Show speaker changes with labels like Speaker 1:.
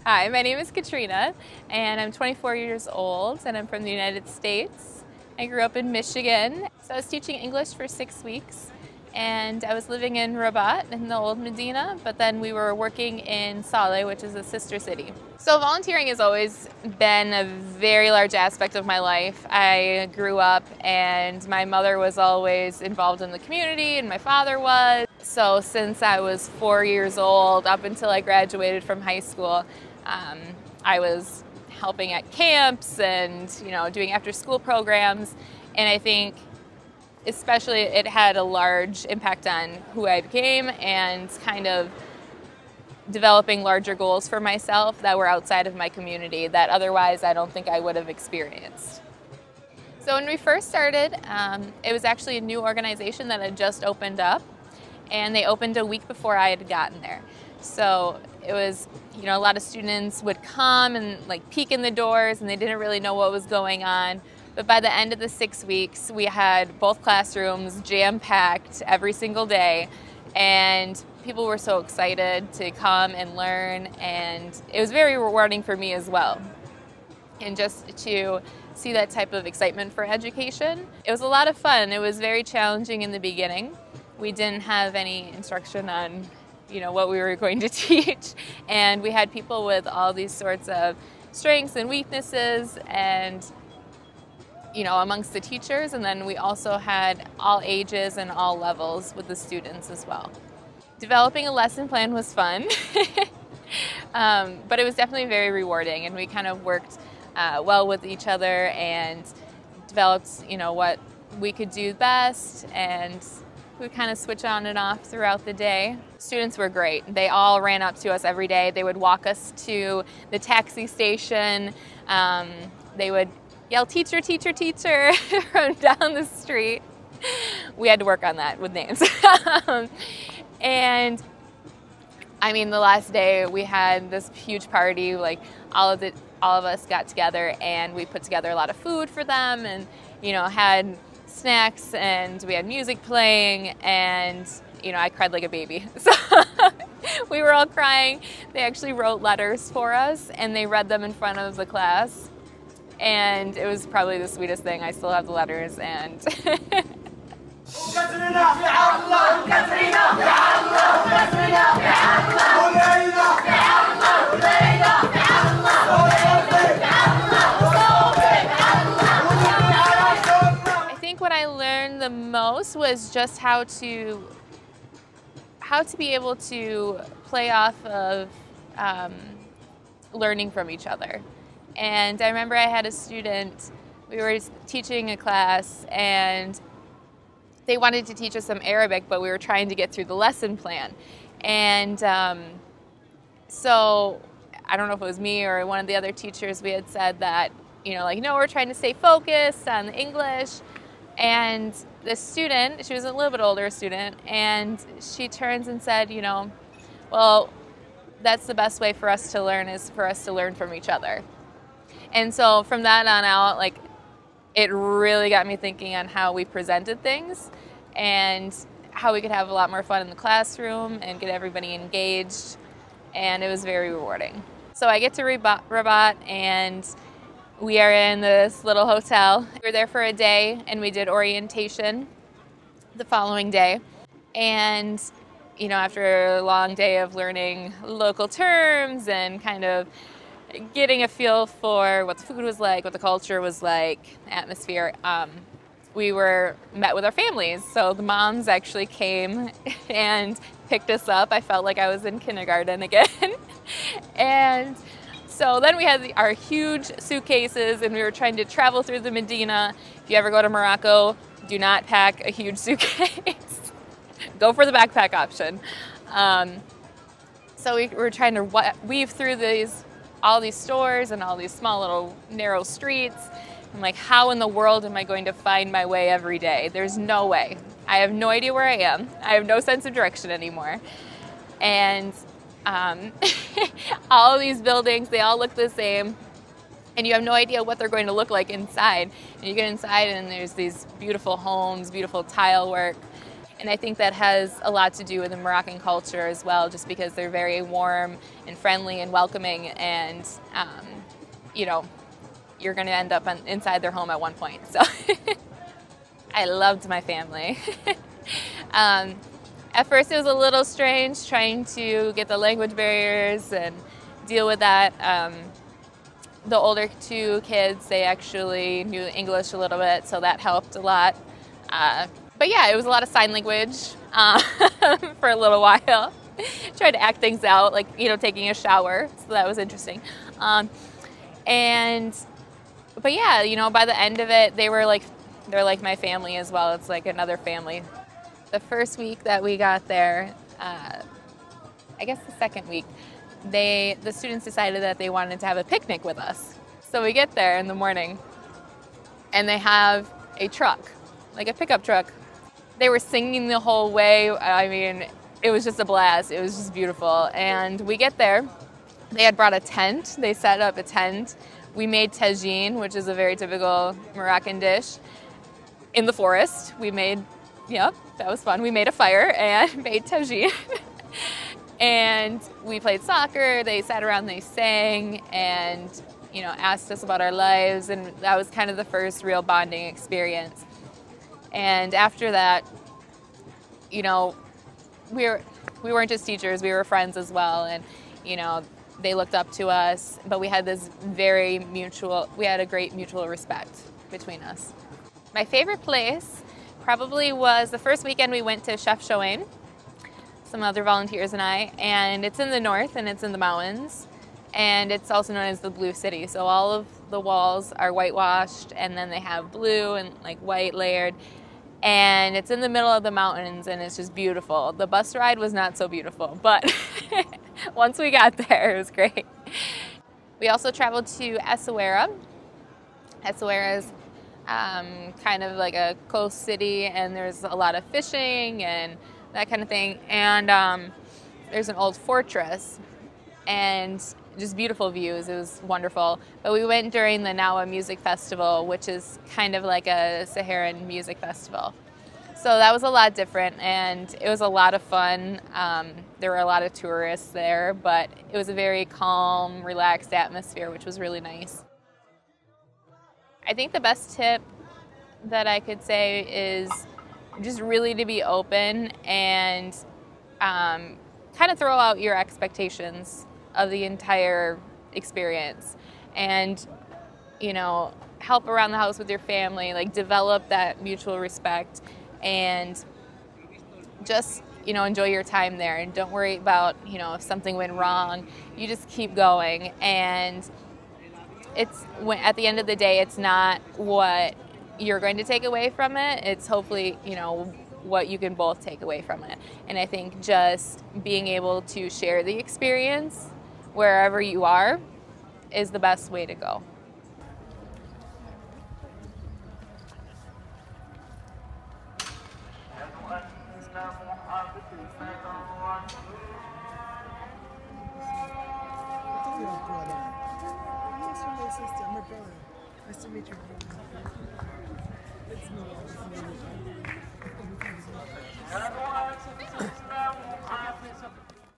Speaker 1: Hi, my name is Katrina, and I'm 24 years old, and I'm from the United States. I grew up in Michigan, so I was teaching English for 6 weeks, and I was living in Rabat in the old Medina, but then we were working in Saleh, which is a sister city. So volunteering has always been a very large aspect of my life. I grew up and my mother was always involved in the community and my father was. So since I was 4 years old up until I graduated from high school, I was helping at camps and doing after school programs, and I think especially it had a large impact on who I became and kind of developing larger goals for myself that were outside of my community that otherwise I don't think I would have experienced. So when we first started, it was actually a new organization that had just opened up, and they opened a week before I had gotten there. So it was, a lot of students would come and peek in the doors and they didn't really know what was going on. But by the end of the 6 weeks, we had both classrooms jam-packed every single day, and people were so excited to come and learn, and it was very rewarding for me as well. And just to see that type of excitement for education, it was a lot of fun. It was very challenging in the beginning. We didn't have any instruction on what we were going to teach, and we had people with all these sorts of strengths and weaknesses and amongst the teachers, and then we also had all ages and all levels with the students as well. Developing a lesson plan was fun, but it was definitely very rewarding, and we kind of worked well with each other and developed what we could do best, and we kind of switch on and off throughout the day. Students were great. They all ran up to us every day. They would walk us to the taxi station. They would yell, "Teacher, teacher, teacher," from down the street. We had to work on that with names. And I mean, the last day we had this huge party, all of us got together and we put together a lot of food for them, and had snacks, and we had music playing, and I cried like a baby. So we were all crying. They actually wrote letters for us and they read them in front of the class, and it was probably the sweetest thing. I still have the letters, and what I learned the most was just how to be able to play off of learning from each other. And I remember I had a student, we were teaching a class, and they wanted to teach us some Arabic, but we were trying to get through the lesson plan. And so I don't know if it was me or one of the other teachers, we had said that, no, we're trying to stay focused on the English. And the student, she was a little bit older student, and she turns and said, well, that's the best way for us to learn, is for us to learn from each other. And so from that on out, it really got me thinking on how we presented things and how we could have a lot more fun in the classroom and get everybody engaged, and it was very rewarding. So I get to Rabat, and we are in this little hotel. We were there for a day, and we did orientation the following day. And, after a long day of learning local terms and kind of getting a feel for what the food was like, what the culture was like, atmosphere, we were met with our families. So the moms actually came and picked us up. I felt like I was in kindergarten again. And so then we had our huge suitcases, and we were trying to travel through the Medina. If you ever go to Morocco, do not pack a huge suitcase. Go for the backpack option. So we were trying to weave through all these stores and all these small little narrow streets. I'm like, how in the world am I going to find my way every day? There's no way. I have no idea where I am. I have no sense of direction anymore. And all of these buildings, they all look the same, and you have no idea what they're going to look like inside. And you get inside, and there's these beautiful homes, beautiful tile work, And I think that has a lot to do with the Moroccan culture as well, just because they're very warm and friendly and welcoming, and you know, you're going to end up inside their home at one point. So I loved my family. At first it was a little strange trying to get the language barriers and deal with that. The older two kids, they actually knew English a little bit, so that helped a lot. But yeah, it was a lot of sign language for a little while. Tried to act things out, like, you know, taking a shower, so that was interesting. But yeah, you know, by the end of it, they're like my family as well. It's like another family. The first week that we got there, I guess the second week, the students decided that they wanted to have a picnic with us. So we get there in the morning, and they have a truck, like a pickup truck. They were singing the whole way. I mean, it was just a blast. It was just beautiful. And we get there. They had brought a tent. They set up a tent. We made tagine, which is a very typical Moroccan dish, in the forest. Yep, that was fun. We made a fire and made tagine. And we played soccer. They sat around, they sang, and, you know, asked us about our lives. And that was kind of the first real bonding experience. And after that, you know, we weren't just teachers, we were friends as well. And, you know, they looked up to us, but we had a great mutual respect between us. My favorite place probably was the first weekend we went to Chef Choane, some other volunteers and I, and it's in the north and it's in the mountains, and it's also known as the Blue City. So all of the walls are whitewashed, and then they have blue and like white layered, and it's in the middle of the mountains, and it's just beautiful. The bus ride was not so beautiful, but once we got there, it was great. We also traveled to Essaouira. Essaouira is kind of like a coast city, and there's a lot of fishing and that kind of thing. And there's an old fortress and just beautiful views. It was wonderful. But we went during the Nawa Music Festival, which is kind of like a Saharan music festival. So that was a lot different, and it was a lot of fun. There were a lot of tourists there, but it was a very calm, relaxed atmosphere, which was really nice. I think the best tip that I could say is just really to be open and kind of throw out your expectations of the entire experience, and, you know, help around the house with your family, like develop that mutual respect, and just, you know, enjoy your time there, and don't worry about, you know, if something went wrong. You just keep going, and at the end of the day, it's not what you're going to take away from it. It's hopefully, you know, what you can both take away from it. And I think just being able to share the experience wherever you are is the best way to go.
Speaker 2: Nice to meet you. It's